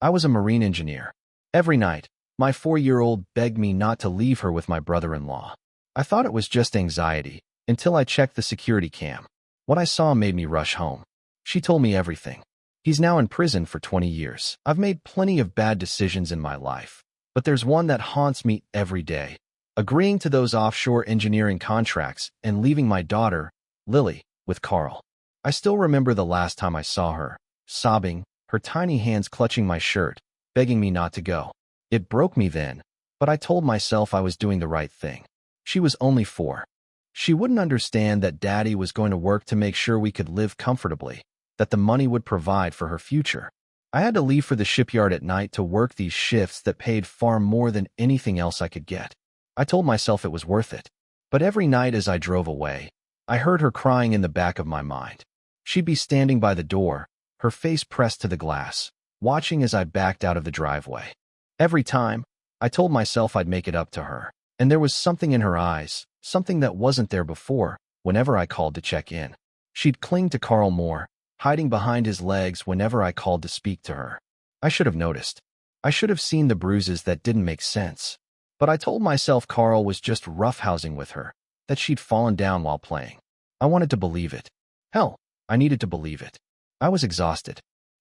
I was a marine engineer. Every night, my 4-year-old begged me not to leave her with my brother-in-law. I thought it was just anxiety, until I checked the security cam. What I saw made me rush home. She told me everything. He's now in prison for 20 years. I've made plenty of bad decisions in my life, but there's one that haunts me every day. Agreeing to those offshore engineering contracts and leaving my daughter, Lily, with Carl. I still remember the last time I saw her, sobbing, her tiny hands clutching my shirt, begging me not to go. It broke me then, but I told myself I was doing the right thing. She was only 4. She wouldn't understand that Daddy was going to work to make sure we could live comfortably, that the money would provide for her future. I had to leave for the shipyard at night to work these shifts that paid far more than anything else I could get. I told myself it was worth it. But every night as I drove away, I heard her crying in the back of my mind. She'd be standing by the door, her face pressed to the glass, watching as I backed out of the driveway. Every time, I told myself I'd make it up to her. And there was something in her eyes, something that wasn't there before, whenever I called to check in. She'd cling to Carl more, hiding behind his legs whenever I called to speak to her. I should have noticed. I should have seen the bruises that didn't make sense. But I told myself Carl was just roughhousing with her, that she'd fallen down while playing. I wanted to believe it. Hell, I needed to believe it. I was exhausted.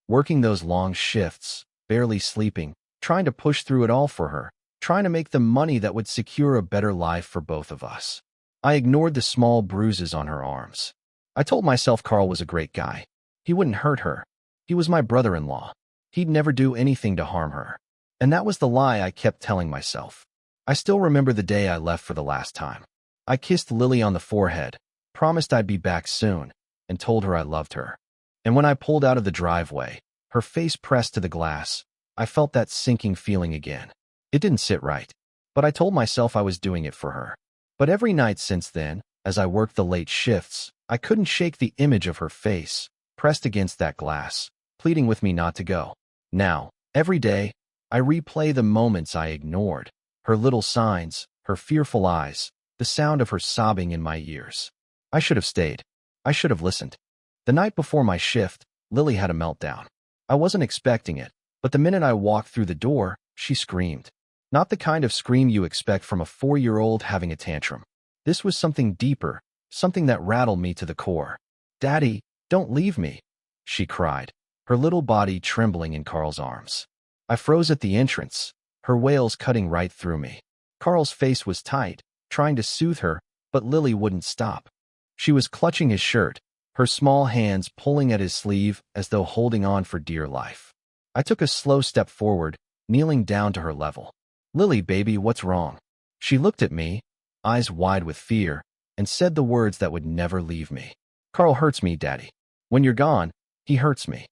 Working those long shifts, barely sleeping, trying to push through it all for her, trying to make the money that would secure a better life for both of us. I ignored the small bruises on her arms. I told myself Carl was a great guy. He wouldn't hurt her. He was my brother-in-law. He'd never do anything to harm her. And that was the lie I kept telling myself. I still remember the day I left for the last time. I kissed Lily on the forehead, promised I'd be back soon, and told her I loved her. And when I pulled out of the driveway, her face pressed to the glass, I felt that sinking feeling again. It didn't sit right, but I told myself I was doing it for her. But every night since then, as I worked the late shifts, I couldn't shake the image of her face, pressed against that glass, pleading with me not to go. Now, every day, I replay the moments I ignored, her little signs, her fearful eyes, the sound of her sobbing in my ears. I should have stayed. I should have listened. The night before my shift, Lily had a meltdown. I wasn't expecting it, but the minute I walked through the door, she screamed. Not the kind of scream you expect from a 4-year-old having a tantrum. This was something deeper, something that rattled me to the core. "Daddy, don't leave me," she cried, her little body trembling in Carl's arms. I froze at the entrance, her wails cutting right through me. Carl's face was tight, trying to soothe her, but Lily wouldn't stop. She was clutching his shirt, her small hands pulling at his sleeve as though holding on for dear life. I took a slow step forward, kneeling down to her level. "Lily, baby, what's wrong?" She looked at me, eyes wide with fear, and said the words that would never leave me. "Carl hurts me, Daddy. When you're gone, he hurts me."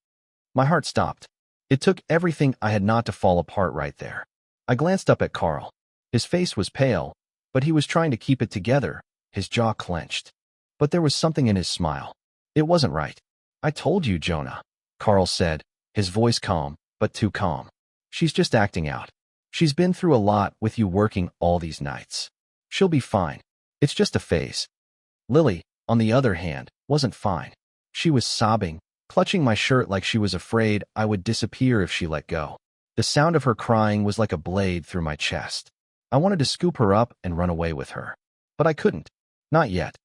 My heart stopped. It took everything I had not to fall apart right there. I glanced up at Carl. His face was pale, but he was trying to keep it together, his jaw clenched. But there was something in his smile. It wasn't right. "I told you, Jonah," Carl said, his voice calm, but too calm. "She's just acting out. She's been through a lot with you working all these nights. She'll be fine. It's just a phase." Lily, on the other hand, wasn't fine. She was sobbing, clutching my shirt like she was afraid I would disappear if she let go. The sound of her crying was like a blade through my chest. I wanted to scoop her up and run away with her. But I couldn't. Not yet.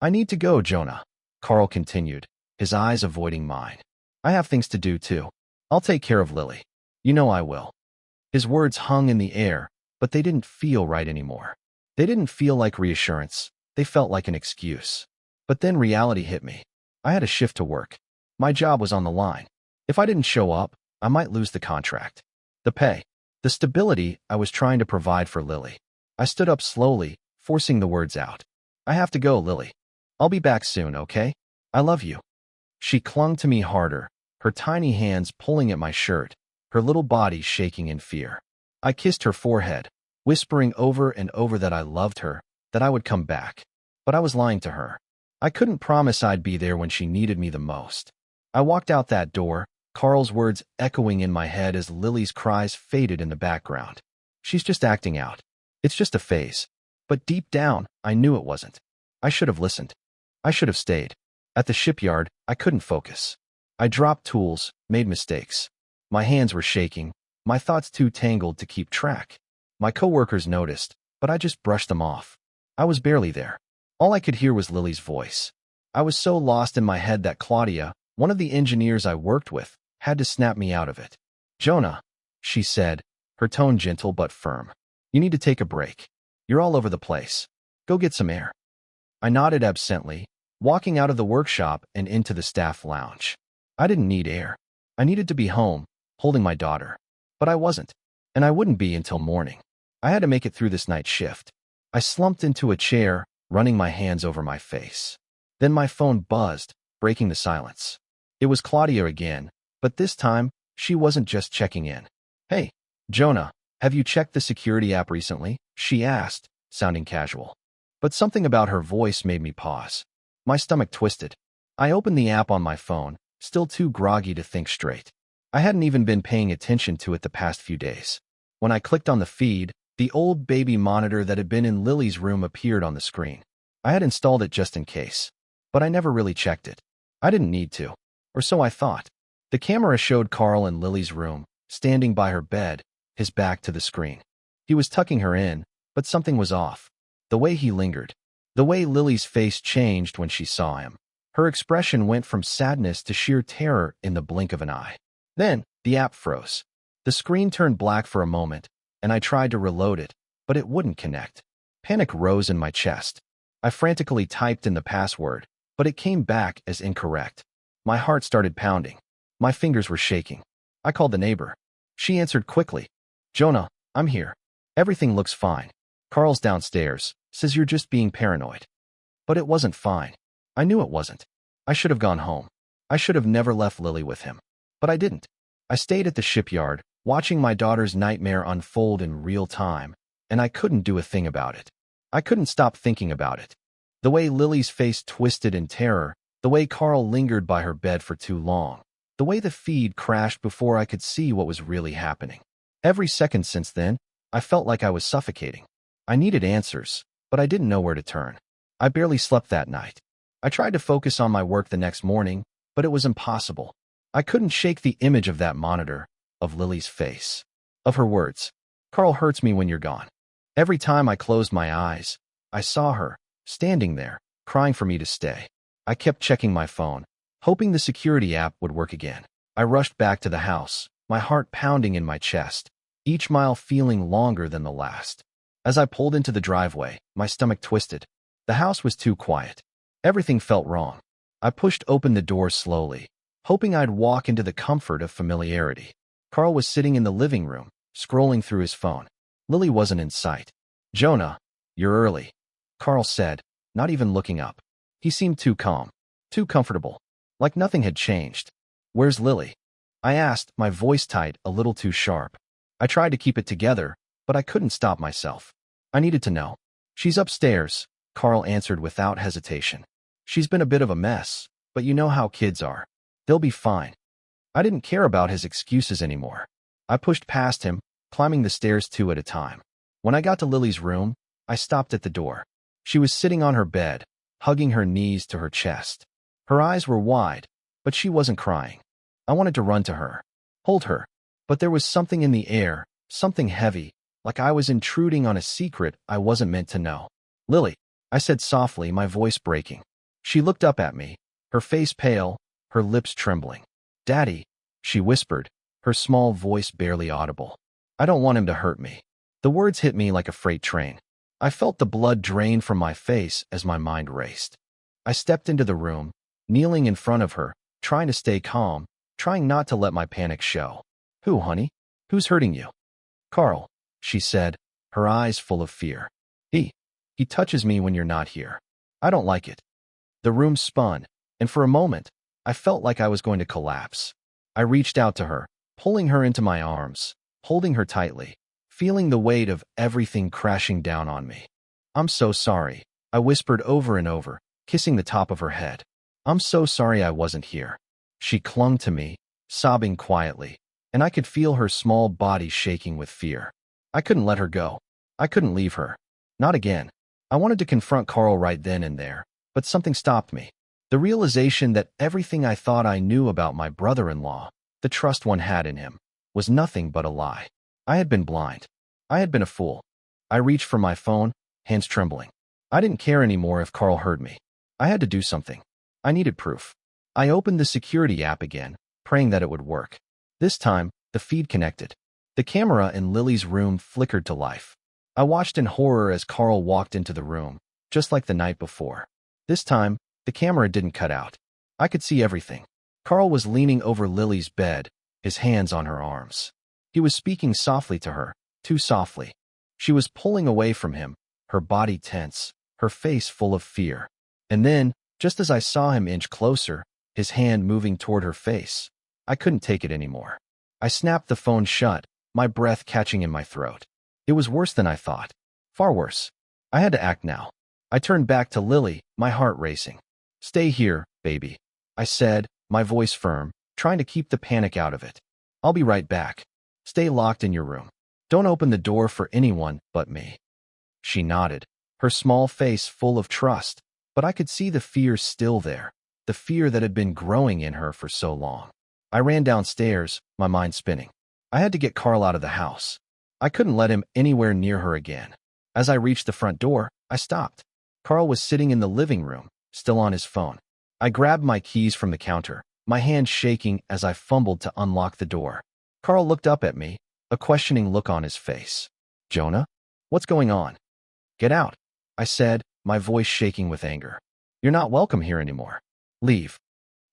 "I need to go, Jonah," Carl continued, his eyes avoiding mine. "I have things to do too. I'll take care of Lily. You know I will." His words hung in the air, but they didn't feel right anymore. They didn't feel like reassurance. They felt like an excuse. But then reality hit me. I had a shift to work. My job was on the line. If I didn't show up, I might lose the contract, the pay, the stability I was trying to provide for Lily. I stood up slowly, forcing the words out. "I have to go, Lily. I'll be back soon, okay? I love you." She clung to me harder, her tiny hands pulling at my shirt, her little body shaking in fear. I kissed her forehead, whispering over and over that I loved her, that I would come back. But I was lying to her. I couldn't promise I'd be there when she needed me the most. I walked out that door, Carl's words echoing in my head as Lily's cries faded in the background. "She's just acting out. It's just a phase." But deep down, I knew it wasn't. I should have listened. I should have stayed. At the shipyard, I couldn't focus. I dropped tools, made mistakes. My hands were shaking, my thoughts too tangled to keep track. My coworkers noticed, but I just brushed them off. I was barely there. All I could hear was Lily's voice. I was so lost in my head that Claudia, one of the engineers I worked with, had to snap me out of it. "Jonah," she said, her tone gentle but firm. "You need to take a break. You're all over the place. Go get some air." I nodded absently, walking out of the workshop and into the staff lounge. I didn't need air. I needed to be home, holding my daughter. But I wasn't, and I wouldn't be until morning. I had to make it through this night shift. I slumped into a chair, running my hands over my face. Then my phone buzzed, breaking the silence. It was Claudia again, but this time, she wasn't just checking in. "Hey, Jonah, have you checked the security app recently?" she asked, sounding casual. But something about her voice made me pause. My stomach twisted. I opened the app on my phone, still too groggy to think straight. I hadn't even been paying attention to it the past few days. When I clicked on the feed, the old baby monitor that had been in Lily's room appeared on the screen. I had installed it just in case, but I never really checked it. I didn't need to, or so I thought. The camera showed Carl in Lily's room, standing by her bed, his back to the screen. He was tucking her in, but something was off. The way he lingered. The way Lily's face changed when she saw him. Her expression went from sadness to sheer terror in the blink of an eye. Then, the app froze. The screen turned black for a moment, and I tried to reload it, but it wouldn't connect. Panic rose in my chest. I frantically typed in the password, but it came back as incorrect. My heart started pounding. My fingers were shaking. I called the neighbor. She answered quickly. "Jonah, I'm here. Everything looks fine. Carl's downstairs, says you're just being paranoid." But it wasn't fine. I knew it wasn't. I should have gone home. I should have never left Lily with him. But I didn't. I stayed at the shipyard, watching my daughter's nightmare unfold in real time, and I couldn't do a thing about it. I couldn't stop thinking about it. The way Lily's face twisted in terror, the way Carl lingered by her bed for too long, the way the feed crashed before I could see what was really happening. Every second since then, I felt like I was suffocating. I needed answers, but I didn't know where to turn. I barely slept that night. I tried to focus on my work the next morning, but it was impossible. I couldn't shake the image of that monitor, of Lily's face, of her words. "Carl hurts me when you're gone." Every time I closed my eyes, I saw her, standing there, crying for me to stay. I kept checking my phone, hoping the security app would work again. I rushed back to the house, my heart pounding in my chest, each mile feeling longer than the last. As I pulled into the driveway, my stomach twisted. The house was too quiet. Everything felt wrong. I pushed open the door slowly, hoping I'd walk into the comfort of familiarity. Carl was sitting in the living room, scrolling through his phone. Lily wasn't in sight. "Jonah, you're early," Carl said, not even looking up. He seemed too calm, too comfortable, like nothing had changed. "Where's Lily?" I asked, my voice tight, a little too sharp. I tried to keep it together, but I couldn't stop myself. I needed to know. "She's upstairs," Carl answered without hesitation. "She's been a bit of a mess, but you know how kids are. They'll be fine." I didn't care about his excuses anymore. I pushed past him, climbing the stairs two at a time. When I got to Lily's room, I stopped at the door. She was sitting on her bed, hugging her knees to her chest. Her eyes were wide, but she wasn't crying. I wanted to run to her, hold her, but there was something in the air, something heavy, like I was intruding on a secret I wasn't meant to know. "Lily," I said softly, my voice breaking. She looked up at me, her face pale, her lips trembling. "Daddy," she whispered, her small voice barely audible. "I don't want him to hurt me." The words hit me like a freight train. I felt the blood drain from my face as my mind raced. I stepped into the room, kneeling in front of her, trying to stay calm, trying not to let my panic show. "Who, honey? Who's hurting you?" "Carl," she said, her eyes full of fear. He touches me when you're not here. I don't like it." The room spun, and for a moment, I felt like I was going to collapse. I reached out to her, pulling her into my arms, holding her tightly, feeling the weight of everything crashing down on me. "I'm so sorry," I whispered over and over, kissing the top of her head. "I'm so sorry I wasn't here." She clung to me, sobbing quietly, and I could feel her small body shaking with fear. I couldn't let her go. I couldn't leave her. Not again. I wanted to confront Carl right then and there, but something stopped me. The realization that everything I thought I knew about my brother-in-law, the trust one had in him, was nothing but a lie. I had been blind. I had been a fool. I reached for my phone, hands trembling. I didn't care anymore if Carl heard me. I had to do something. I needed proof. I opened the security app again, praying that it would work. This time, the feed connected. The camera in Lily's room flickered to life. I watched in horror as Carl walked into the room, just like the night before. This time, the camera didn't cut out. I could see everything. Carl was leaning over Lily's bed, his hands on her arms. He was speaking softly to her, too softly. She was pulling away from him, her body tense, her face full of fear. And then, just as I saw him inch closer, his hand moving toward her face, I couldn't take it anymore. I snapped the phone shut, my breath catching in my throat. It was worse than I thought. Far worse. I had to act now. I turned back to Lily, my heart racing. "Stay here, baby," I said, my voice firm, trying to keep the panic out of it. "I'll be right back. Stay locked in your room. Don't open the door for anyone but me." She nodded, her small face full of trust, but I could see the fear still there, the fear that had been growing in her for so long. I ran downstairs, my mind spinning. I had to get Carl out of the house. I couldn't let him anywhere near her again. As I reached the front door, I stopped. Carl was sitting in the living room, still on his phone. I grabbed my keys from the counter, my hand shaking as I fumbled to unlock the door. Carl looked up at me, a questioning look on his face. "Jonah? What's going on?" "Get out," I said, my voice shaking with anger. "You're not welcome here anymore. Leave."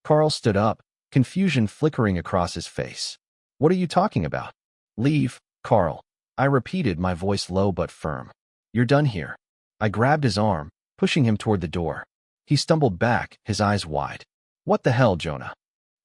Carl stood up, confusion flickering across his face. "What are you talking about?" "Leave, Carl," I repeated, my voice low but firm. "You're done here." I grabbed his arm, pushing him toward the door. He stumbled back, his eyes wide. "What the hell, Jonah?"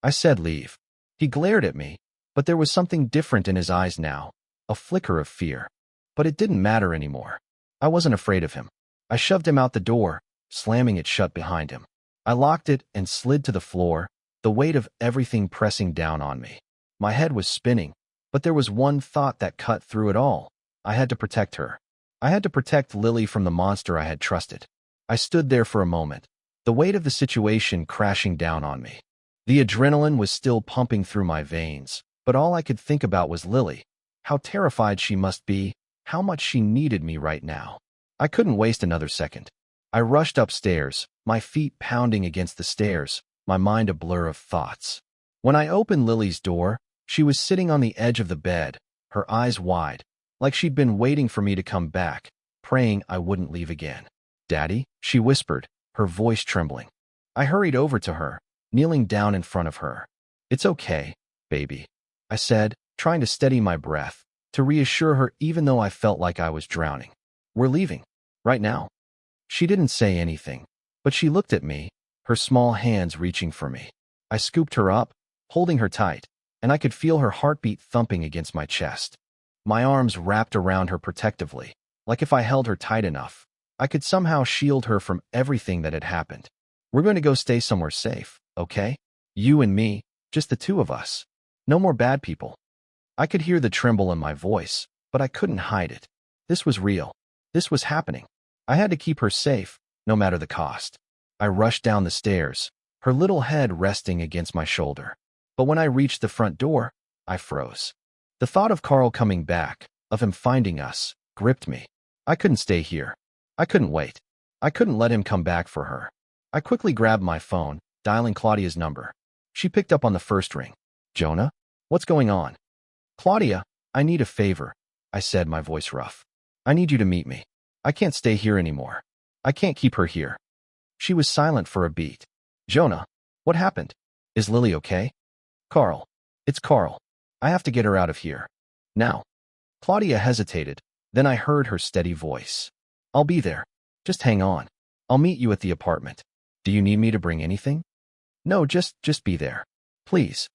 I said leave. He glared at me, but there was something different in his eyes now, a flicker of fear. But it didn't matter anymore. I wasn't afraid of him. I shoved him out the door, slamming it shut behind him. I locked it and slid to the floor, the weight of everything pressing down on me. My head was spinning, but there was one thought that cut through it all. I had to protect her. I had to protect Lily from the monster I had trusted. I stood there for a moment, the weight of the situation crashing down on me. The adrenaline was still pumping through my veins, but all I could think about was Lily. How terrified she must be, how much she needed me right now. I couldn't waste another second. I rushed upstairs, my feet pounding against the stairs, my mind a blur of thoughts. When I opened Lily's door, she was sitting on the edge of the bed, her eyes wide, like she'd been waiting for me to come back, praying I wouldn't leave again. "Daddy?" she whispered, her voice trembling. I hurried over to her, kneeling down in front of her. "It's okay, baby," I said, trying to steady my breath, to reassure her even though I felt like I was drowning. "We're leaving. Right now." She didn't say anything, but she looked at me, her small hands reaching for me. I scooped her up, holding her tight, and I could feel her heartbeat thumping against my chest. My arms wrapped around her protectively, like if I held her tight enough, I could somehow shield her from everything that had happened. "We're going to go stay somewhere safe, okay? You and me, just the two of us. No more bad people." I could hear the tremble in my voice, but I couldn't hide it. This was real. This was happening. I had to keep her safe, no matter the cost. I rushed down the stairs, her little head resting against my shoulder. But when I reached the front door, I froze. The thought of Carl coming back, of him finding us, gripped me. I couldn't stay here. I couldn't wait. I couldn't let him come back for her. I quickly grabbed my phone, dialing Claudia's number. She picked up on the first ring. "Jonah? What's going on?" "Claudia, I need a favor," I said, my voice rough. "I need you to meet me. I can't stay here anymore. I can't keep her here." She was silent for a beat. "Jonah, what happened? Is Lily okay?" "Carl. It's Carl. I have to get her out of here. Now." Claudia hesitated, then I heard her steady voice. "I'll be there. Just hang on. I'll meet you at the apartment. Do you need me to bring anything?" "No, just be there. Please."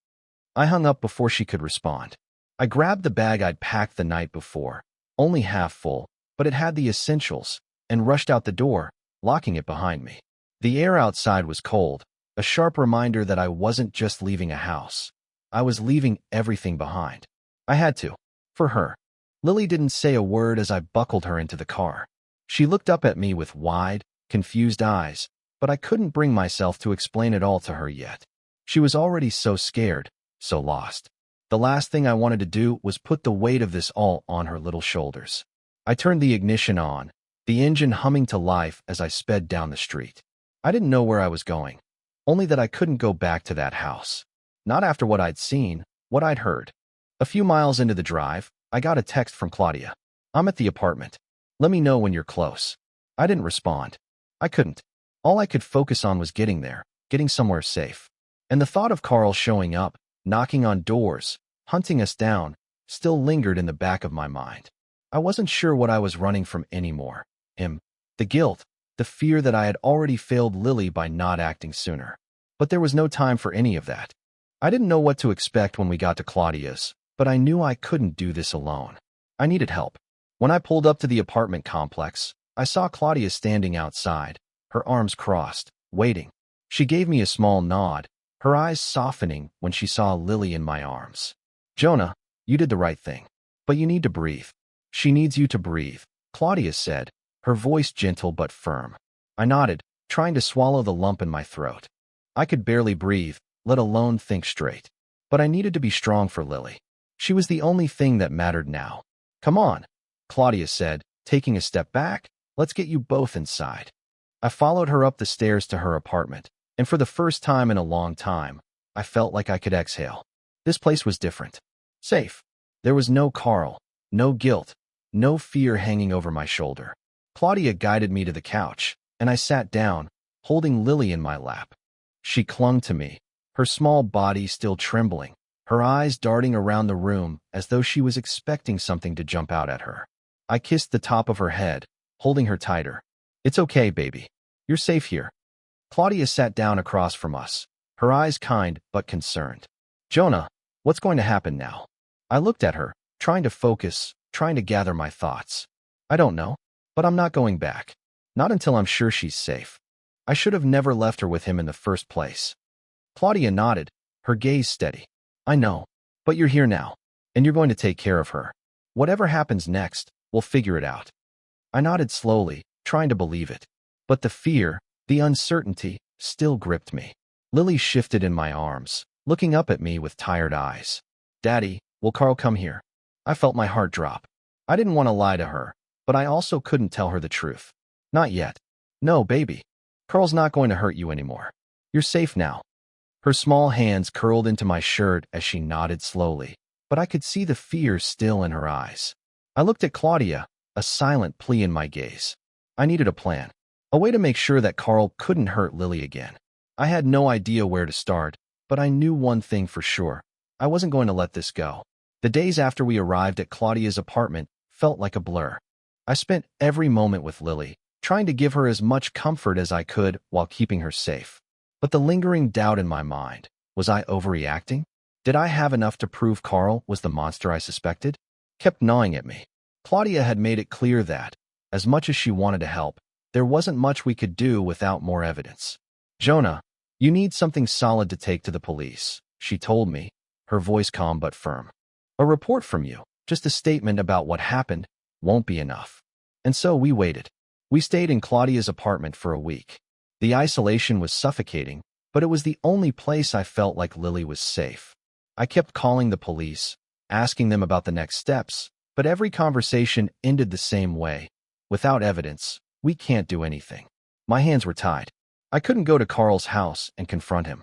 I hung up before she could respond. I grabbed the bag I'd packed the night before, only half full, but it had the essentials, and rushed out the door, locking it behind me. The air outside was cold, a sharp reminder that I wasn't just leaving a house. I was leaving everything behind. I had to. For her. Lily didn't say a word as I buckled her into the car. She looked up at me with wide, confused eyes, but I couldn't bring myself to explain it all to her yet. She was already so scared, so lost. The last thing I wanted to do was put the weight of this all on her little shoulders. I turned the ignition on, the engine humming to life as I sped down the street. I didn't know where I was going, only that I couldn't go back to that house. Not after what I'd seen, what I'd heard. A few miles into the drive, I got a text from Claudia. "I'm at the apartment. Let me know when you're close." I didn't respond. I couldn't. All I could focus on was getting there, getting somewhere safe. And the thought of Carl showing up, knocking on doors, hunting us down, still lingered in the back of my mind. I wasn't sure what I was running from anymore. Him. The guilt, the fear that I had already failed Lily by not acting sooner. But there was no time for any of that. I didn't know what to expect when we got to Claudia's, but I knew I couldn't do this alone. I needed help. When I pulled up to the apartment complex, I saw Claudia standing outside, her arms crossed, waiting. She gave me a small nod, her eyes softening when she saw Lily in my arms. "Jonah, you did the right thing. But you need to breathe." "She needs you to breathe," Claudia said, her voice gentle but firm. I nodded, trying to swallow the lump in my throat. I could barely breathe, let alone think straight. But I needed to be strong for Lily. She was the only thing that mattered now. "Come on," Claudia said, taking a step back. "Let's get you both inside." I followed her up the stairs to her apartment, and for the first time in a long time, I felt like I could exhale. This place was different. Safe. There was no Carl, no guilt, no fear hanging over my shoulder. Claudia guided me to the couch, and I sat down, holding Lily in my lap. She clung to me, her small body still trembling, her eyes darting around the room as though she was expecting something to jump out at her. I kissed the top of her head, holding her tighter. "It's okay, baby. You're safe here." Claudia sat down across from us, her eyes kind but concerned. "Jonah, what's going to happen now?" I looked at her, trying to focus, trying to gather my thoughts. "I don't know, but I'm not going back. Not until I'm sure she's safe. I should have never left her with him in the first place." Claudia nodded, her gaze steady. "I know, but you're here now, and you're going to take care of her. Whatever happens next, we'll figure it out." I nodded slowly, trying to believe it. But the fear, the uncertainty, still gripped me. Lily shifted in my arms, looking up at me with tired eyes. "Daddy, will Carl come here?" I felt my heart drop. I didn't want to lie to her, but I also couldn't tell her the truth. "Not yet." "No, baby. Carl's not going to hurt you anymore. You're safe now." Her small hands curled into my shirt as she nodded slowly, but I could see the fear still in her eyes. I looked at Claudia, a silent plea in my gaze. I needed a plan, a way to make sure that Carl couldn't hurt Lily again. I had no idea where to start, but I knew one thing for sure. I wasn't going to let this go. The days after we arrived at Claudia's apartment felt like a blur. I spent every moment with Lily, trying to give her as much comfort as I could while keeping her safe. But the lingering doubt in my mind, was I overreacting? Did I have enough to prove Carl was the monster I suspected? Kept gnawing at me. Claudia had made it clear that, as much as she wanted to help, there wasn't much we could do without more evidence. "Jonah, you need something solid to take to the police," she told me, her voice calm but firm. "A report from you, just a statement about what happened, won't be enough." And so we waited. We stayed in Claudia's apartment for a week. The isolation was suffocating, but it was the only place I felt like Lily was safe. I kept calling the police, asking them about the next steps, but every conversation ended the same way. "Without evidence, we can't do anything." My hands were tied. I couldn't go to Carl's house and confront him.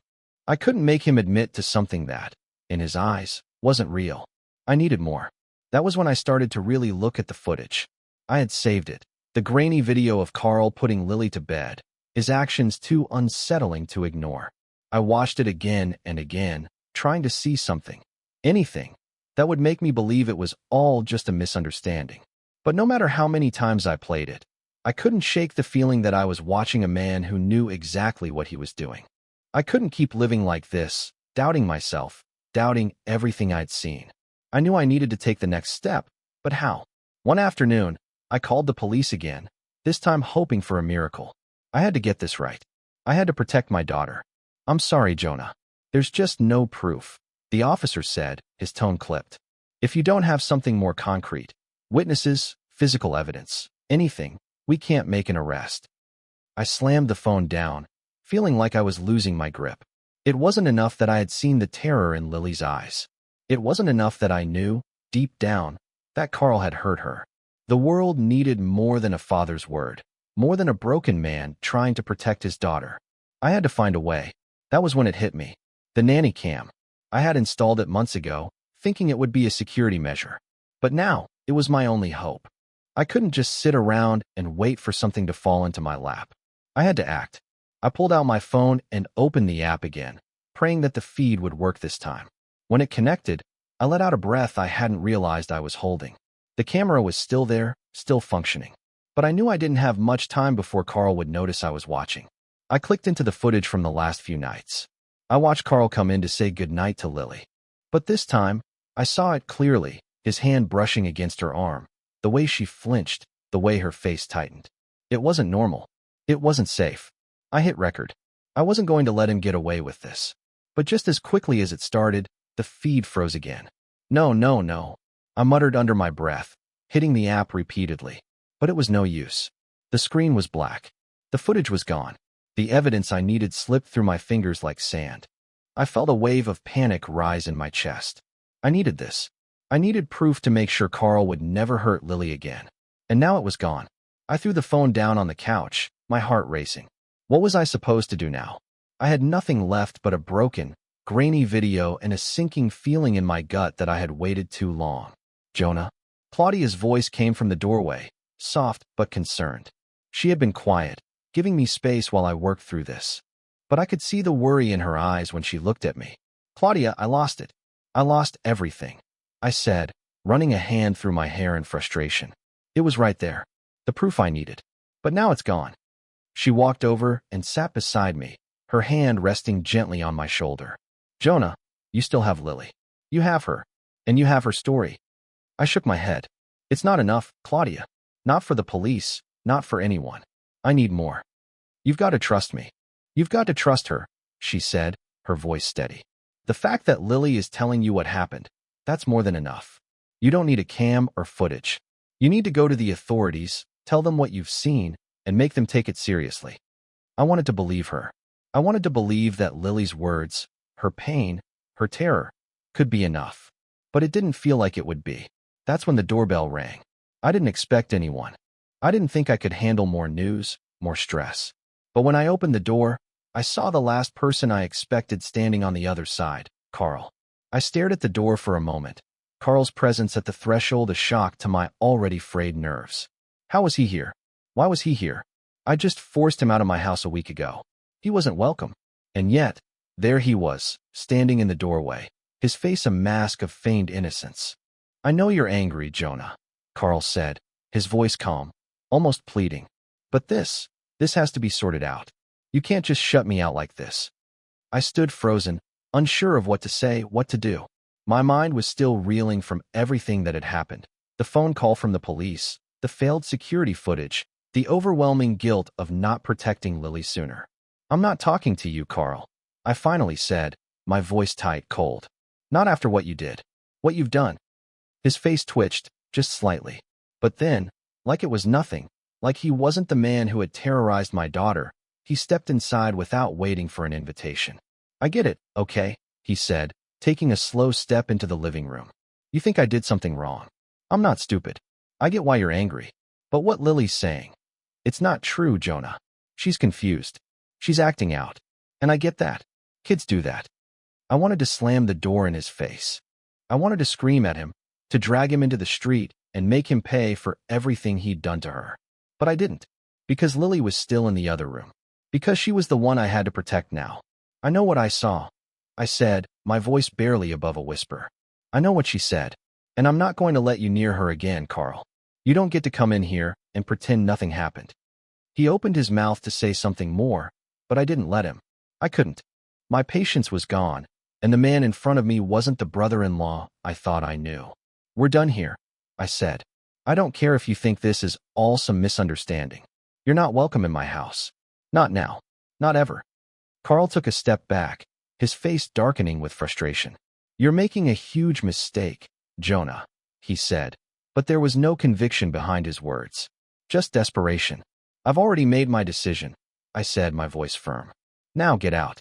I couldn't make him admit to something that, in his eyes, wasn't real. I needed more. That was when I started to really look at the footage. I had saved it. The grainy video of Carl putting Lily to bed, his actions too unsettling to ignore. I watched it again and again, trying to see something, anything, that would make me believe it was all just a misunderstanding. But no matter how many times I played it, I couldn't shake the feeling that I was watching a man who knew exactly what he was doing. I couldn't keep living like this, doubting myself, doubting everything I'd seen. I knew I needed to take the next step, but how? One afternoon, I called the police again, this time hoping for a miracle. I had to get this right. I had to protect my daughter. "I'm sorry, Jonah. There's just no proof," the officer said, his tone clipped. "If you don't have something more concrete, witnesses, physical evidence, anything, we can't make an arrest." I slammed the phone down, feeling like I was losing my grip. It wasn't enough that I had seen the terror in Lily's eyes. It wasn't enough that I knew, deep down, that Carl had hurt her. The world needed more than a father's word, more than a broken man trying to protect his daughter. I had to find a way. That was when it hit me. The nanny cam. I had installed it months ago, thinking it would be a security measure. But now, it was my only hope. I couldn't just sit around and wait for something to fall into my lap. I had to act. I pulled out my phone and opened the app again, praying that the feed would work this time. When it connected, I let out a breath I hadn't realized I was holding. The camera was still there, still functioning. But I knew I didn't have much time before Carl would notice I was watching. I clicked into the footage from the last few nights. I watched Carl come in to say goodnight to Lily. But this time, I saw it clearly, his hand brushing against her arm, the way she flinched, the way her face tightened. It wasn't normal. It wasn't safe. I hit record. I wasn't going to let him get away with this. But just as quickly as it started, the feed froze again. No, no, no. I muttered under my breath, hitting the app repeatedly. But it was no use. The screen was black. The footage was gone. The evidence I needed slipped through my fingers like sand. I felt a wave of panic rise in my chest. I needed this. I needed proof to make sure Carl would never hurt Lily again. And now it was gone. I threw the phone down on the couch, my heart racing. What was I supposed to do now? I had nothing left but a broken, grainy video and a sinking feeling in my gut that I had waited too long. Jonah. Claudia's voice came from the doorway, soft but concerned. She had been quiet, giving me space while I worked through this. But I could see the worry in her eyes when she looked at me. Claudia, I lost it. I lost everything, I said, running a hand through my hair in frustration. It was right there, the proof I needed. But now it's gone. She walked over and sat beside me, her hand resting gently on my shoulder. Jonah, you still have Lily. You have her. And you have her story. I shook my head. It's not enough, Claudia. Not for the police, not for anyone. I need more. You've got to trust me. You've got to trust her, she said, her voice steady. The fact that Lily is telling you what happened, that's more than enough. You don't need a cam or footage. You need to go to the authorities, tell them what you've seen, and make them take it seriously. I wanted to believe her. I wanted to believe that Lily's words, her pain, her terror, could be enough. But it didn't feel like it would be. That's when the doorbell rang. I didn't expect anyone. I didn't think I could handle more news, more stress. But when I opened the door, I saw the last person I expected standing on the other side, Carl. I stared at the door for a moment. Carl's presence at the threshold a shock to my already frayed nerves. How was he here? Why was he here? I just forced him out of my house a week ago. He wasn't welcome. And yet, there he was, standing in the doorway, his face a mask of feigned innocence. I know you're angry, Jonah, Carl said, his voice calm, almost pleading. But this has to be sorted out. You can't just shut me out like this. I stood frozen, unsure of what to say, what to do. My mind was still reeling from everything that had happened. The phone call from the police, the failed security footage, the overwhelming guilt of not protecting Lily sooner. I'm not talking to you, Carl, I finally said, my voice tight, cold. Not after what you did. What you've done. His face twitched, just slightly. But then, like it was nothing, like he wasn't the man who had terrorized my daughter, he stepped inside without waiting for an invitation. I get it, okay, he said, taking a slow step into the living room. You think I did something wrong. I'm not stupid. I get why you're angry. But what Lily's saying, it's not true, Jonah. She's confused. She's acting out. And I get that. Kids do that. I wanted to slam the door in his face. I wanted to scream at him, to drag him into the street and make him pay for everything he'd done to her. But I didn't. Because Lily was still in the other room. Because she was the one I had to protect now. I know what I saw, I said, my voice barely above a whisper. I know what she said. And I'm not going to let you near her again, Carl. You don't get to come in here and pretend nothing happened. He opened his mouth to say something more, but I didn't let him. I couldn't. My patience was gone, and the man in front of me wasn't the brother-in-law I thought I knew. We're done here, I said. I don't care if you think this is all some misunderstanding. You're not welcome in my house. Not now. Not ever. Carl took a step back, his face darkening with frustration. You're making a huge mistake, Jonah, he said, but there was no conviction behind his words. Just desperation. I've already made my decision, I said, my voice firm. Now get out.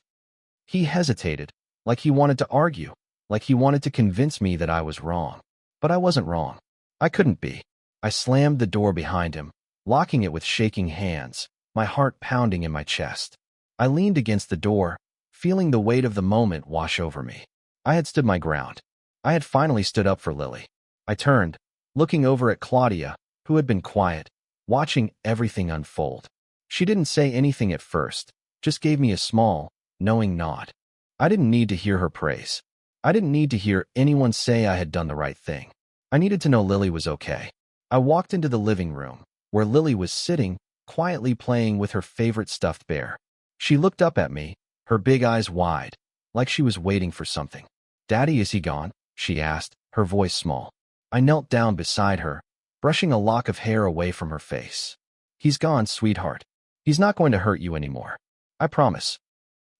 He hesitated, like he wanted to argue, like he wanted to convince me that I was wrong. But I wasn't wrong. I couldn't be. I slammed the door behind him, locking it with shaking hands, my heart pounding in my chest. I leaned against the door, feeling the weight of the moment wash over me. I had stood my ground. I had finally stood up for Lily. I turned, looking over at Claudia, who had been quiet, watching everything unfold. She didn't say anything at first, just gave me a small, knowing nod. I didn't need to hear her praise. I didn't need to hear anyone say I had done the right thing. I needed to know Lily was okay. I walked into the living room, where Lily was sitting, quietly playing with her favorite stuffed bear. She looked up at me, her big eyes wide, like she was waiting for something. "Daddy, is he gone?" she asked, her voice small. I knelt down beside her, brushing a lock of hair away from her face. "He's gone, sweetheart. He's not going to hurt you anymore. I promise."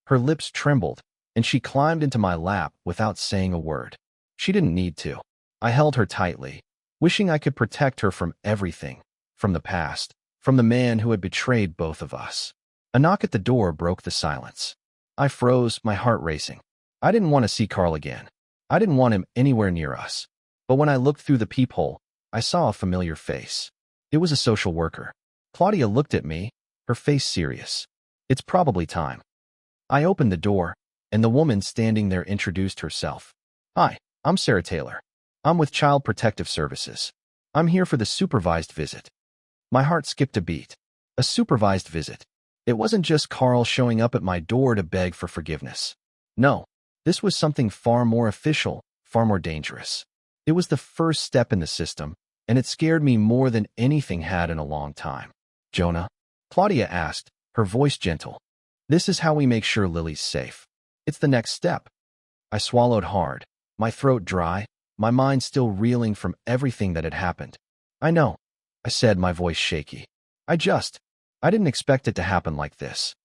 Her lips trembled, and she climbed into my lap without saying a word. She didn't need to. I held her tightly, wishing I could protect her from everything, from the past, from the man who had betrayed both of us. A knock at the door broke the silence. I froze, my heart racing. I didn't want to see Carl again. I didn't want him anywhere near us. But when I looked through the peephole, I saw a familiar face. It was a social worker. Claudia looked at me, her face serious. "It's probably time." I opened the door, and the woman standing there introduced herself. "Hi, I'm Sarah Taylor. I'm with Child Protective Services. I'm here for the supervised visit." My heart skipped a beat. A supervised visit. It wasn't just Carl showing up at my door to beg for forgiveness. No, this was something far more official, far more dangerous. It was the first step in the system, and it scared me more than anything had in a long time. "Jonah?" Claudia asked, her voice gentle. "This is how we make sure Lily's safe. It's the next step." I swallowed hard, my throat dry, my mind still reeling from everything that had happened. "I know," I said, my voice shaky. I didn't expect it to happen like this."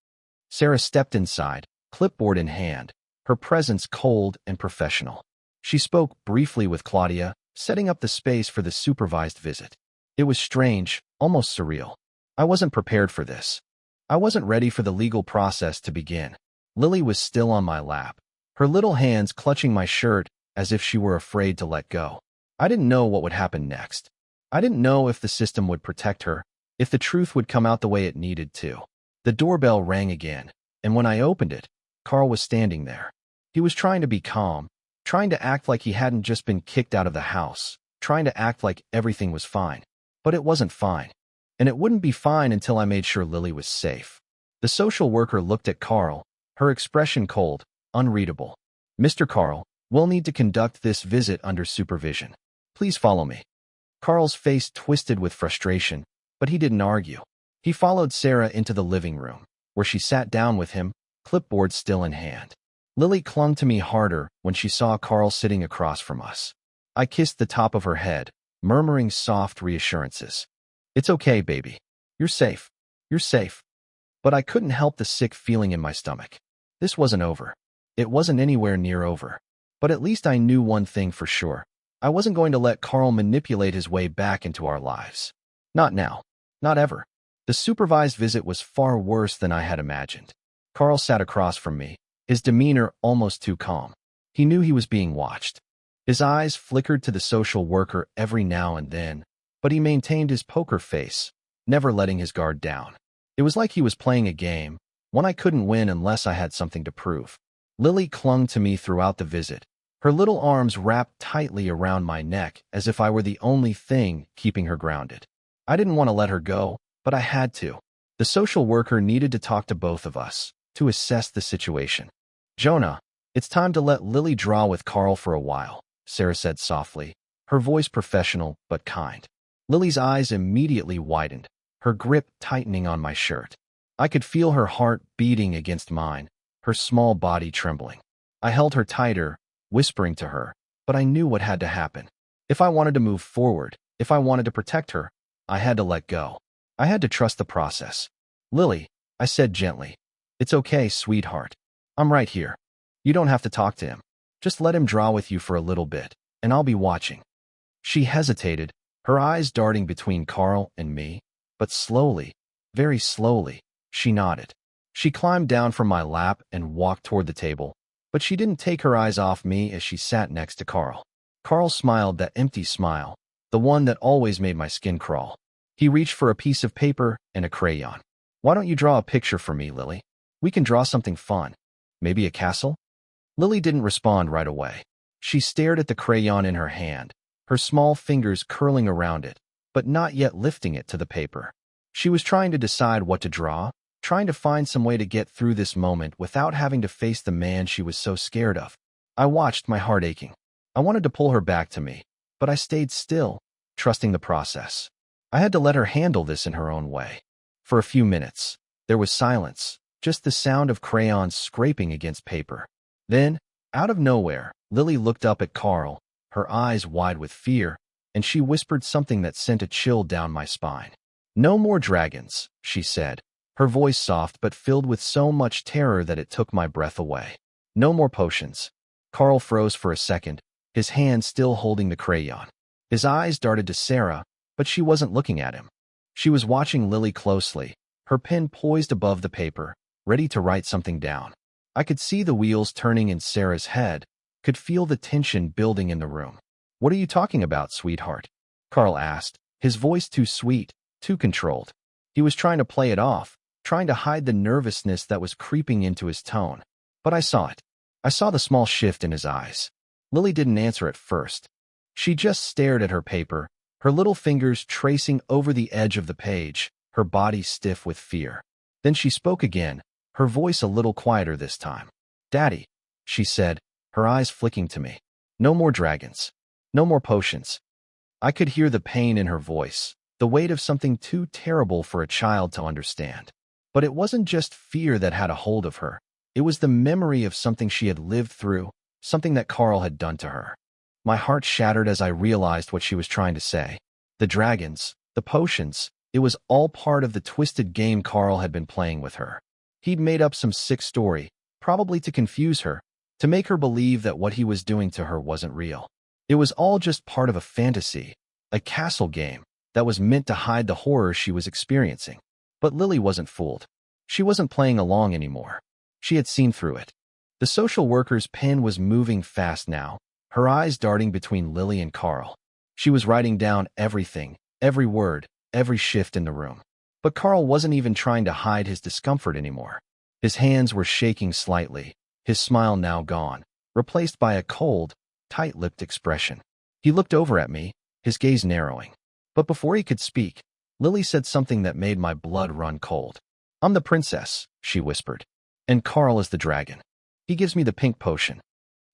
Sarah stepped inside, clipboard in hand, her presence cold and professional. She spoke briefly with Claudia, setting up the space for the supervised visit. It was strange, almost surreal. I wasn't prepared for this. I wasn't ready for the legal process to begin. Lily was still on my lap, her little hands clutching my shirt as if she were afraid to let go. I didn't know what would happen next. I didn't know if the system would protect her, if the truth would come out the way it needed to. The doorbell rang again, and when I opened it, Carl was standing there. He was trying to be calm, trying to act like he hadn't just been kicked out of the house, trying to act like everything was fine. But it wasn't fine. And it wouldn't be fine until I made sure Lily was safe. The social worker looked at Carl, her expression cold, unreadable. "Mr. Carl, we'll need to conduct this visit under supervision. Please follow me." Carl's face twisted with frustration, but he didn't argue. He followed Sarah into the living room, where she sat down with him, clipboard still in hand. Lily clung to me harder when she saw Carl sitting across from us. I kissed the top of her head, murmuring soft reassurances. "It's okay, baby. You're safe. You're safe." But I couldn't help the sick feeling in my stomach. This wasn't over. It wasn't anywhere near over. But at least I knew one thing for sure. I wasn't going to let Carl manipulate his way back into our lives. Not now. Not ever. The supervised visit was far worse than I had imagined. Carl sat across from me, his demeanor almost too calm. He knew he was being watched. His eyes flickered to the social worker every now and then, but he maintained his poker face, never letting his guard down. It was like he was playing a game, one I couldn't win unless I had something to prove. Lily clung to me throughout the visit, her little arms wrapped tightly around my neck as if I were the only thing keeping her grounded. I didn't want to let her go, but I had to. The social worker needed to talk to both of us, to assess the situation. "Jonah, it's time to let Lily draw with Carl for a while," Sarah said softly, her voice professional but kind. Lily's eyes immediately widened, her grip tightening on my shirt. I could feel her heart beating against mine, her small body trembling. I held her tighter, whispering to her, but I knew what had to happen. If I wanted to move forward, if I wanted to protect her, I had to let go. I had to trust the process. "Lily," I said gently, "it's okay, sweetheart. I'm right here. You don't have to talk to him. Just let him draw with you for a little bit, and I'll be watching." She hesitated, her eyes darting between Carl and me, but slowly, very slowly, she nodded. She climbed down from my lap and walked toward the table, But she didn't take her eyes off me as she sat next to Carl. Carl smiled, that empty smile, the one that always made my skin crawl. He reached for a piece of paper and a crayon. "Why don't you draw a picture for me, Lily? We can draw something fun. Maybe a castle?" Lily didn't respond right away. She stared at the crayon in her hand, her small fingers curling around it, but not yet lifting it to the paper. She was trying to decide what to draw, trying to find some way to get through this moment without having to face the man she was so scared of. I watched, my heart aching. I wanted to pull her back to me, but I stayed still, trusting the process. I had to let her handle this in her own way. For a few minutes, there was silence, just the sound of crayons scraping against paper. Then, out of nowhere, Lily looked up at Carl, her eyes wide with fear, and she whispered something that sent a chill down my spine. "No more dragons," she said, her voice soft but filled with so much terror that it took my breath away. "No more potions." Carl froze for a second, his hand still holding the crayon. His eyes darted to Sarah, but she wasn't looking at him. She was watching Lily closely, her pen poised above the paper, ready to write something down. I could see the wheels turning in Sarah's head, could feel the tension building in the room. "What are you talking about, sweetheart?" Carl asked, his voice too sweet, too controlled. He was trying to play it off, trying to hide the nervousness that was creeping into his tone. But I saw it. I saw the small shift in his eyes. Lily didn't answer at first. She just stared at her paper, her little fingers tracing over the edge of the page, her body stiff with fear. Then she spoke again, her voice a little quieter this time. "Daddy," she said, her eyes flicking to me. "No more dragons. No more potions." I could hear the pain in her voice, the weight of something too terrible for a child to understand. But it wasn't just fear that had a hold of her. It was the memory of something she had lived through, something that Carl had done to her. My heart shattered as I realized what she was trying to say. The dragons, the potions, it was all part of the twisted game Carl had been playing with her. He'd made up some sick story, probably to confuse her, to make her believe that what he was doing to her wasn't real. It was all just part of a fantasy, a castle game that was meant to hide the horror she was experiencing. But Lily wasn't fooled. She wasn't playing along anymore. She had seen through it. The social worker's pen was moving fast now, her eyes darting between Lily and Carl. She was writing down everything, every word, every shift in the room. But Carl wasn't even trying to hide his discomfort anymore. His hands were shaking slightly, his smile now gone, replaced by a cold, tight-lipped expression. He looked over at me, his gaze narrowing. But before he could speak, Lily said something that made my blood run cold. "I'm the princess," she whispered, "and Carl is the dragon. He gives me the pink potion."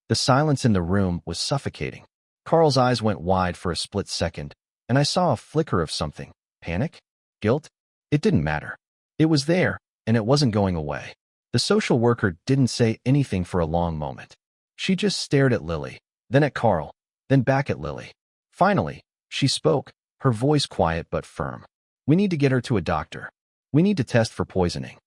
The silence in the room was suffocating. Carl's eyes went wide for a split second, and I saw a flicker of something. Panic? Guilt? It didn't matter. It was there, and it wasn't going away. The social worker didn't say anything for a long moment. She just stared at Lily, then at Carl, then back at Lily. Finally, she spoke, her voice quiet but firm. "We need to get her to a doctor. We need to test for poisoning."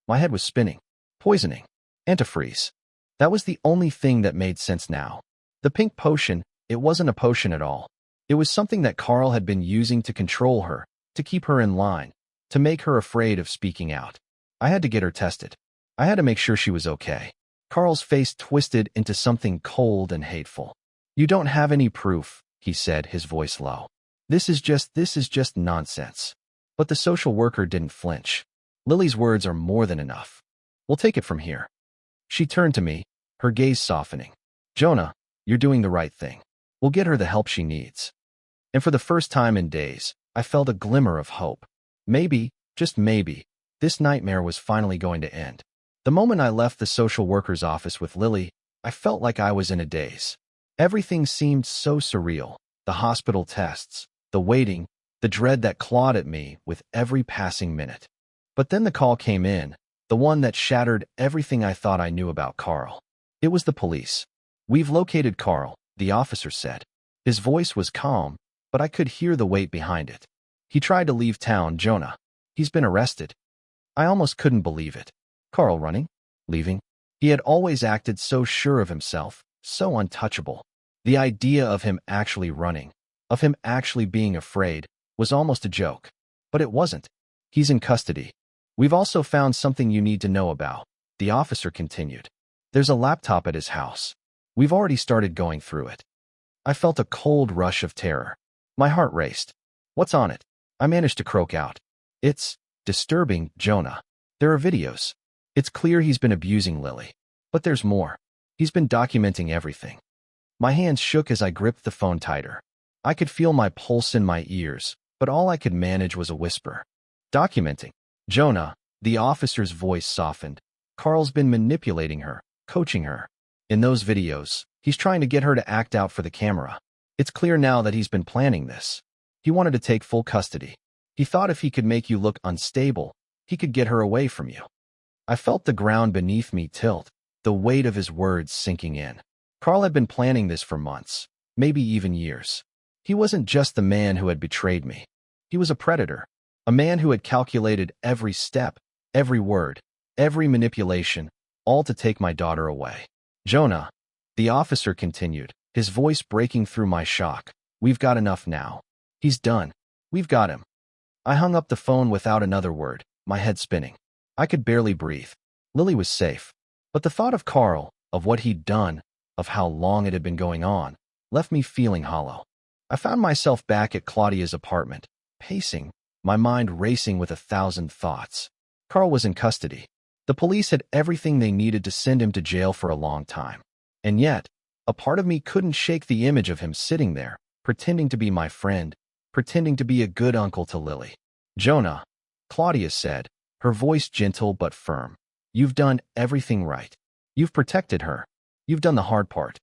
My head was spinning. Poisoning. Antifreeze. That was the only thing that made sense now. The pink potion, it wasn't a potion at all. It was something that Carl had been using to control her, to keep her in line, to make her afraid of speaking out. I had to get her tested. I had to make sure she was okay. Carl's face twisted into something cold and hateful. "You don't have any proof," he said, his voice low. This is just nonsense." But the social worker didn't flinch. "Lily's words are more than enough. We'll take it from here." She turned to me, her gaze softening. "Jonah, you're doing the right thing. We'll get her the help she needs." And for the first time in days, I felt a glimmer of hope. Maybe, just maybe, this nightmare was finally going to end. The moment I left the social worker's office with Lily, I felt like I was in a daze. Everything seemed so surreal. The hospital tests, the waiting, the dread that clawed at me with every passing minute. But then the call came in, the one that shattered everything I thought I knew about Carl. It was the police. "We've located Carl," the officer said. His voice was calm, but I could hear the weight behind it. "He tried to leave town, Jonah. He's been arrested." I almost couldn't believe it. Carl running? Leaving? He had always acted so sure of himself, so untouchable. The idea of him actually running, of him actually being afraid, was almost a joke. But it wasn't. "He's in custody. We've also found something you need to know about," the officer continued. There's a laptop at his house. We've already started going through it. I felt a cold rush of terror. My heart raced. What's on it? I managed to croak out. It's disturbing, Jonah. There are videos. It's clear he's been abusing Lily. But there's more. He's been documenting everything. My hands shook as I gripped the phone tighter. I could feel my pulse in my ears, but all I could manage was a whisper. Documenting. Jonah, the officer's voice softened. Carl's been manipulating her, coaching her. In those videos, he's trying to get her to act out for the camera. It's clear now that he's been planning this. He wanted to take full custody. He thought if he could make you look unstable, he could get her away from you. I felt the ground beneath me tilt, the weight of his words sinking in. Carl had been planning this for months, maybe even years. He wasn't just the man who had betrayed me. He was a predator, a man who had calculated every step, every word, every manipulation, all to take my daughter away. Jonah, the officer continued, his voice breaking through my shock. We've got enough now. He's done. We've got him. I hung up the phone without another word, my head spinning. I could barely breathe. Lily was safe. But the thought of Carl, of what he'd done, of how long it had been going on, left me feeling hollow. I found myself back at Claudia's apartment, pacing, my mind racing with 1,000 thoughts. Carl was in custody. The police had everything they needed to send him to jail for a long time. And yet, a part of me couldn't shake the image of him sitting there, pretending to be my friend, pretending to be a good uncle to Lily. Jonah, Claudia said, her voice gentle but firm. You've done everything right. You've protected her. You've done the hard part.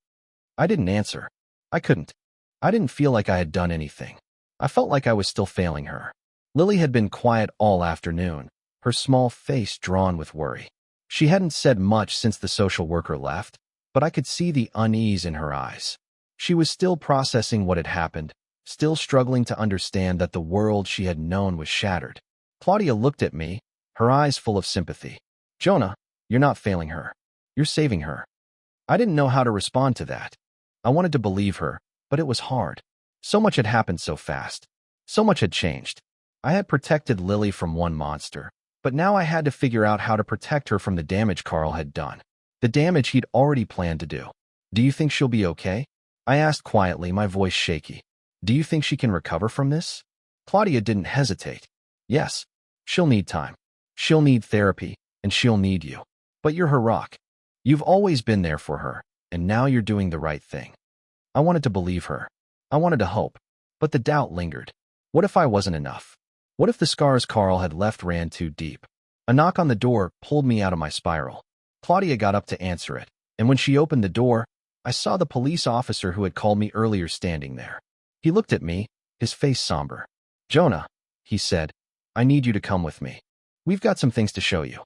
I didn't answer. I couldn't. I didn't feel like I had done anything. I felt like I was still failing her. Lily had been quiet all afternoon, her small face drawn with worry. She hadn't said much since the social worker left, but I could see the unease in her eyes. She was still processing what had happened, still struggling to understand that the world she had known was shattered. Claudia looked at me, her eyes full of sympathy. Jonah, you're not failing her. You're saving her. I didn't know how to respond to that. I wanted to believe her, but it was hard. So much had happened so fast. So much had changed. I had protected Lily from one monster, but now I had to figure out how to protect her from the damage Carl had done. The damage he'd already planned to do. Do you think she'll be okay? I asked quietly, my voice shaky. Do you think she can recover from this? Claudia didn't hesitate. Yes. She'll need time. She'll need therapy, and she'll need you. But you're her rock. You've always been there for her, and now you're doing the right thing. I wanted to believe her. I wanted to hope. But the doubt lingered. What if I wasn't enough? What if the scars Carl had left ran too deep? A knock on the door pulled me out of my spiral. Claudia got up to answer it, and when she opened the door, I saw the police officer who had called me earlier standing there. He looked at me, his face somber. Jonah, he said, I need you to come with me. We've got some things to show you.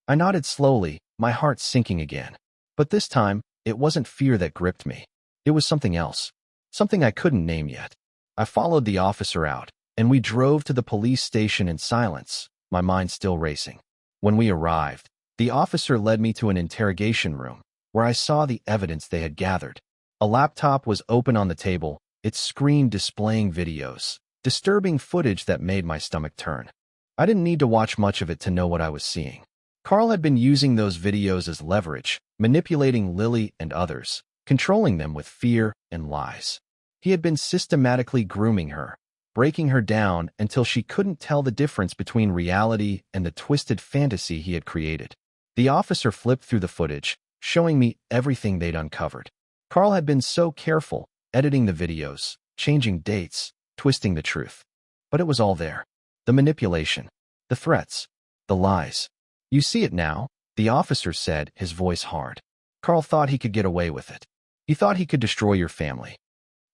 I nodded slowly, my heart sinking again. But this time, it wasn't fear that gripped me. It was something else. Something I couldn't name yet. I followed the officer out, and we drove to the police station in silence, my mind still racing. When we arrived, the officer led me to an interrogation room, where I saw the evidence they had gathered. A laptop was open on the table, its screen displaying videos, disturbing footage that made my stomach turn. I didn't need to watch much of it to know what I was seeing. Carl had been using those videos as leverage, manipulating Lily and others, controlling them with fear and lies. He had been systematically grooming her, breaking her down until she couldn't tell the difference between reality and the twisted fantasy he had created. The officer flipped through the footage, showing me everything they'd uncovered. Carl had been so careful, editing the videos, changing dates, twisting the truth. But it was all there. The manipulation, the threats, the lies. You see it now, the officer said, his voice hard. Carl thought he could get away with it. He thought he could destroy your family.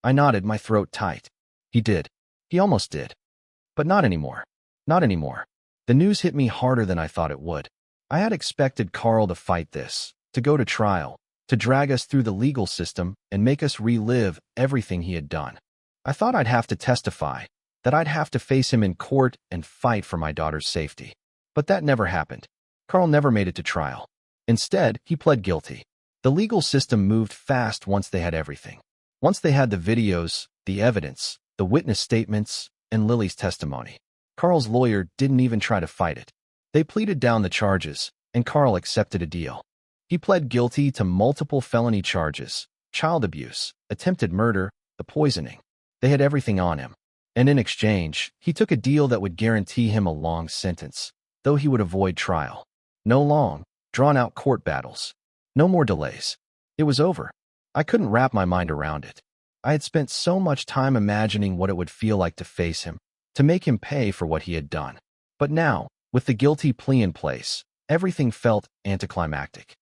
I nodded, my throat tight. He did. He almost did. But not anymore. Not anymore. The news hit me harder than I thought it would. I had expected Carl to fight this, to go to trial, to drag us through the legal system and make us relive everything he had done. I thought I'd have to testify, that I'd have to face him in court and fight for my daughter's safety. But that never happened. Carl never made it to trial. Instead, he pled guilty. The legal system moved fast once they had everything. Once they had the videos, the evidence, the witness statements, and Lily's testimony. Carl's lawyer didn't even try to fight it. They pleaded down the charges, and Carl accepted a deal. He pled guilty to multiple felony charges: child abuse, attempted murder, the poisoning. They had everything on him. And in exchange, he took a deal that would guarantee him a long sentence, though he would avoid trial. No long, drawn-out court battles. No more delays. It was over. I couldn't wrap my mind around it. I had spent so much time imagining what it would feel like to face him, to make him pay for what he had done. But now, with the guilty plea in place, everything felt anticlimactic.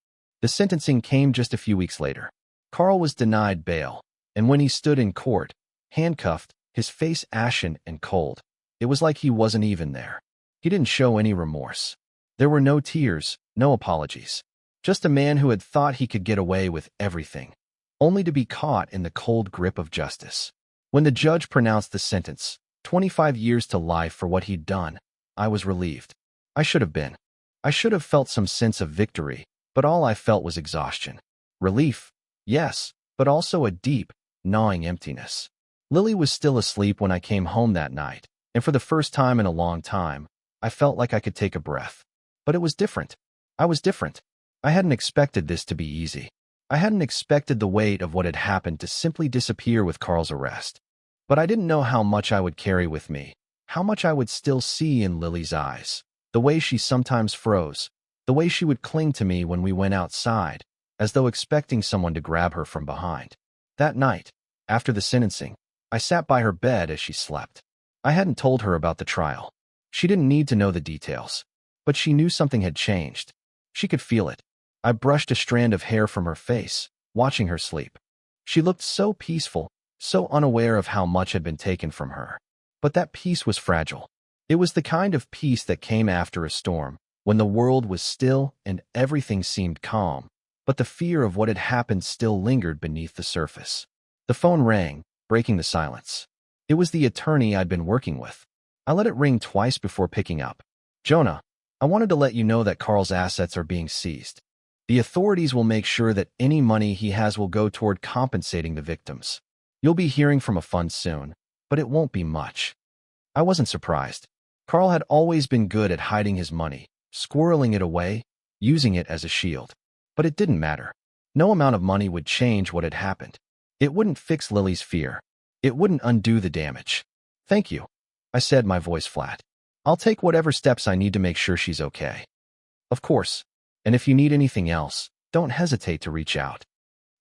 The sentencing came just a few weeks later. Carl was denied bail, and when he stood in court, handcuffed, his face ashen and cold, it was like he wasn't even there. He didn't show any remorse. There were no tears, no apologies. Just a man who had thought he could get away with everything, only to be caught in the cold grip of justice. When the judge pronounced the sentence, 25 years to life for what he'd done, I was relieved. I should have been. I should have felt some sense of victory, but all I felt was exhaustion. Relief, yes, but also a deep, gnawing emptiness. Lily was still asleep when I came home that night, and for the first time in a long time, I felt like I could take a breath. But it was different. I was different. I hadn't expected this to be easy. I hadn't expected the weight of what had happened to simply disappear with Carl's arrest. But I didn't know how much I would carry with me, how much I would still see in Lily's eyes, the way she sometimes froze, the way she would cling to me when we went outside, as though expecting someone to grab her from behind. That night, after the sentencing, I sat by her bed as she slept. I hadn't told her about the trial. She didn't need to know the details, but she knew something had changed. She could feel it. I brushed a strand of hair from her face, watching her sleep. She looked so peaceful, so unaware of how much had been taken from her. But that peace was fragile. It was the kind of peace that came after a storm, when the world was still and everything seemed calm, but the fear of what had happened still lingered beneath the surface. The phone rang, breaking the silence. It was the attorney I'd been working with. I let it ring twice before picking up. "Jonah, I wanted to let you know that Carl's assets are being seized. The authorities will make sure that any money he has will go toward compensating the victims. You'll be hearing from a fund soon, but it won't be much." I wasn't surprised. Carl had always been good at hiding his money, squirreling it away, using it as a shield. But it didn't matter. No amount of money would change what had happened. It wouldn't fix Lily's fear. It wouldn't undo the damage. "Thank you," I said, my voice flat. "I'll take whatever steps I need to make sure she's okay." "Of course. And if you need anything else, don't hesitate to reach out."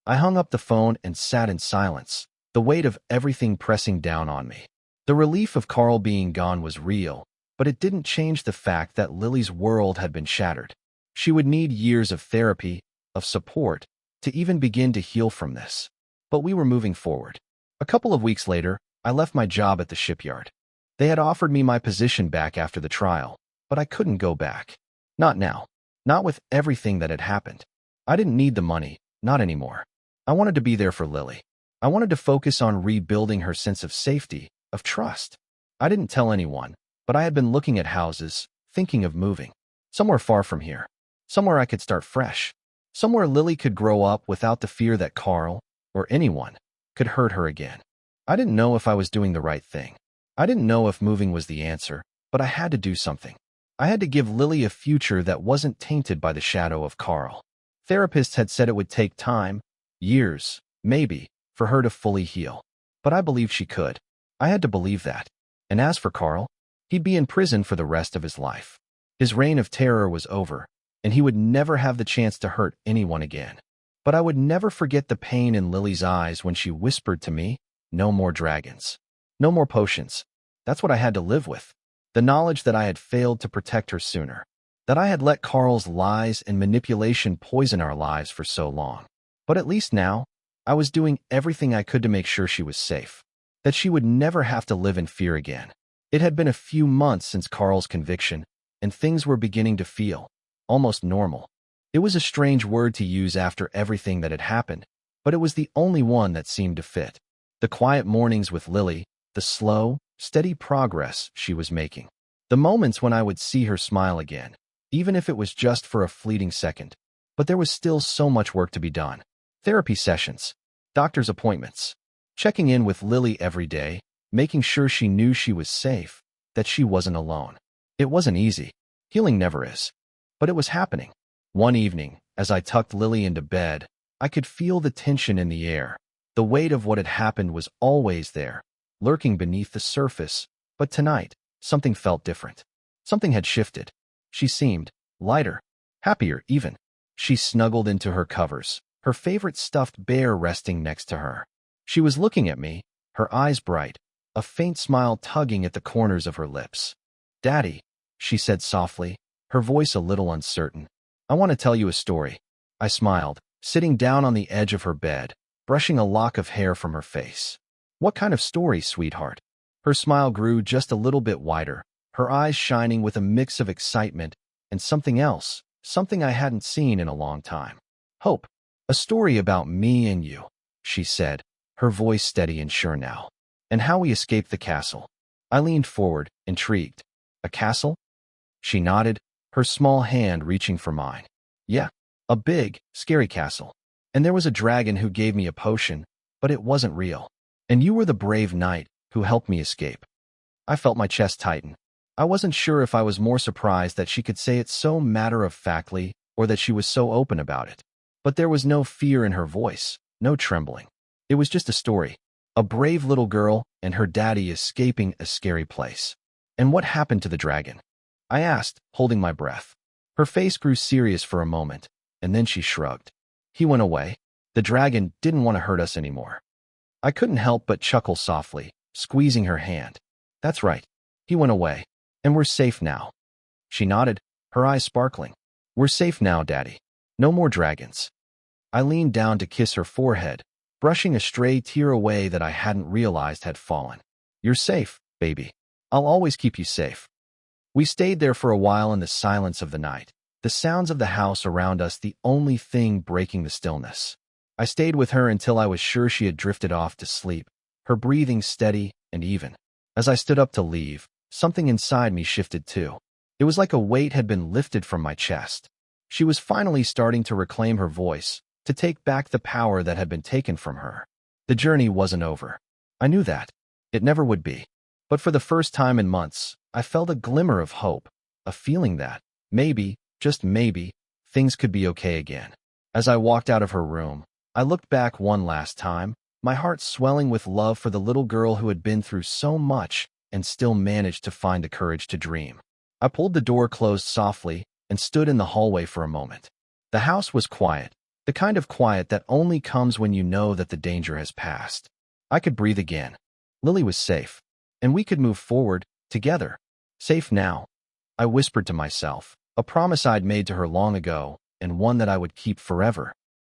I hung up the phone and sat in silence, the weight of everything pressing down on me. The relief of Carl being gone was real, but it didn't change the fact that Lily's world had been shattered. She would need years of therapy, of support, to even begin to heal from this. But we were moving forward. A couple of weeks later, I left my job at the shipyard. They had offered me my position back after the trial, but I couldn't go back. Not now. Not with everything that had happened. I didn't need the money, not anymore. I wanted to be there for Lily. I wanted to focus on rebuilding her sense of safety, of trust. I didn't tell anyone, but I had been looking at houses, thinking of moving. Somewhere far from here. Somewhere I could start fresh. Somewhere Lily could grow up without the fear that Carl, or anyone, could hurt her again. I didn't know if I was doing the right thing. I didn't know if moving was the answer, but I had to do something. I had to give Lily a future that wasn't tainted by the shadow of Carl. Therapists had said it would take time, years, maybe, for her to fully heal. But I believed she could. I had to believe that. And as for Carl, he'd be in prison for the rest of his life. His reign of terror was over, and he would never have the chance to hurt anyone again. But I would never forget the pain in Lily's eyes when she whispered to me, "No more dragons. No more potions." That's what I had to live with. The knowledge that I had failed to protect her sooner. That I had let Carl's lies and manipulation poison our lives for so long. But at least now, I was doing everything I could to make sure she was safe. That she would never have to live in fear again. It had been a few months since Carl's conviction, and things were beginning to feel almost normal. It was a strange word to use after everything that had happened, but it was the only one that seemed to fit. The quiet mornings with Lily, the slow, steady progress she was making. The moments when I would see her smile again, even if it was just for a fleeting second. But there was still so much work to be done. Therapy sessions, doctor's appointments, checking in with Lily every day, making sure she knew she was safe, that she wasn't alone. It wasn't easy. Healing never is. But it was happening. One evening, As I tucked Lily into bed, I could feel the tension in the air. The weight of what had happened was always there, lurking beneath the surface, but tonight, something felt different. Something had shifted. She seemed lighter, happier even. She snuggled into her covers, her favorite stuffed bear resting next to her. She was looking at me, her eyes bright, a faint smile tugging at the corners of her lips. "Daddy," she said softly, her voice a little uncertain. "I want to tell you a story." I smiled, sitting down on the edge of her bed, brushing a lock of hair from her face. "What kind of story, sweetheart?" Her smile grew just a little bit wider, her eyes shining with a mix of excitement and something else, something I hadn't seen in a long time. "Hope. A story about me and you," she said, her voice steady and sure now. "And how we escaped the castle." I leaned forward, intrigued. "A castle?" She nodded, her small hand reaching for mine. "Yeah, a big, scary castle. And there was a dragon who gave me a potion, but it wasn't real. And you were the brave knight who helped me escape." I felt my chest tighten. I wasn't sure if I was more surprised that she could say it so matter-of-factly or that she was so open about it. But there was no fear in her voice, no trembling. It was just a story. A brave little girl and her daddy escaping a scary place. "And what happened to the dragon?" I asked, holding my breath. Her face grew serious for a moment, and then she shrugged. "He went away. The dragon didn't want to hurt us anymore." I couldn't help but chuckle softly, squeezing her hand. "That's right. He went away. And we're safe now." She nodded, her eyes sparkling. "We're safe now, Daddy. No more dragons." I leaned down to kiss her forehead, brushing a stray tear away that I hadn't realized had fallen. "You're safe, baby. I'll always keep you safe." We stayed there for a while in the silence of the night, the sounds of the house around us the only thing breaking the stillness. I stayed with her until I was sure she had drifted off to sleep, her breathing steady and even. As I stood up to leave, something inside me shifted too. It was like a weight had been lifted from my chest. She was finally starting to reclaim her voice, to take back the power that had been taken from her. The journey wasn't over. I knew that. It never would be. But for the first time in months, I felt a glimmer of hope, a feeling that, maybe, just maybe, things could be okay again. As I walked out of her room, I looked back one last time, my heart swelling with love for the little girl who had been through so much and still managed to find the courage to dream. I pulled the door closed softly and stood in the hallway for a moment. The house was quiet, the kind of quiet that only comes when you know that the danger has passed. I could breathe again. Lily was safe, and we could move forward, together. Safe now. I whispered to myself, a promise I'd made to her long ago, and one that I would keep forever.